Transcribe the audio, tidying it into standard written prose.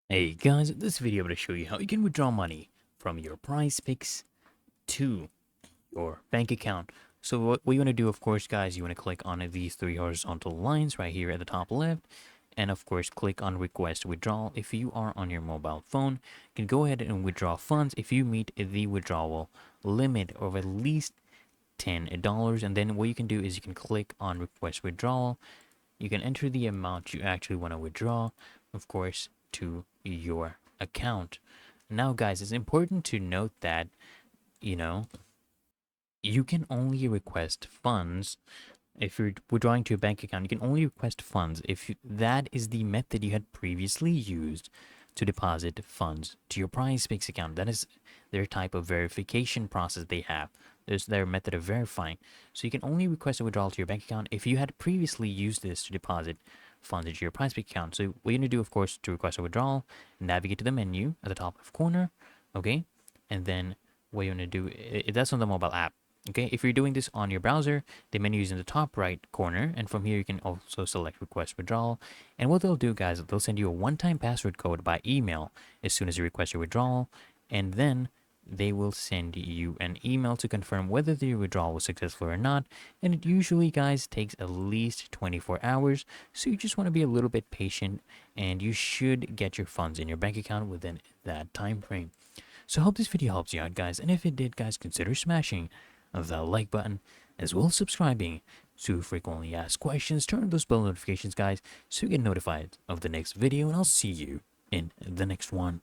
Hey guys, in this video I'm going to show you how you can withdraw money from your Prizepicks to your bank account. So what you want to do, of course, guys, you want to click on these three horizontal lines right here at the top left. And of course, click on request withdrawal. If you are on your mobile phone, you can go ahead and withdraw funds if you meet the withdrawal limit of at least $10. And then what you can do is you can click on request withdrawal. You can enter the amount you actually want to withdraw, of course, to your account. Now, guys, it's important to note that, you know, you can only request funds if you're withdrawing to a bank account. You can only request funds if that is the method you had previously used to deposit funds to your Prizepicks account. That is their type of verification process they have. There's their method of verifying. So you can only request a withdrawal to your bank account if you had previously used this to deposit funds into your Prizepicks account. So what you're going to do, of course, to request a withdrawal, navigate to the menu at the top left corner, okay? And then what you're going to do, that's on the mobile app. Okay, if you're doing this on your browser, the menu is in the top right corner, and from here you can also select request withdrawal. And what they'll do, guys, they'll send you a one-time password code by email as soon as you request your withdrawal, and then they will send you an email to confirm whether the withdrawal was successful or not. And it usually, guys, takes at least 24 hours, so you just want to be a little bit patient, and you should get your funds in your bank account within that time frame. So I hope this video helps you out, guys, and if it did, guys, consider smashing the like button, as well as subscribing to frequently asked questions. Turn on those bell notifications, guys, so you get notified of the next video, and I'll see you in the next one.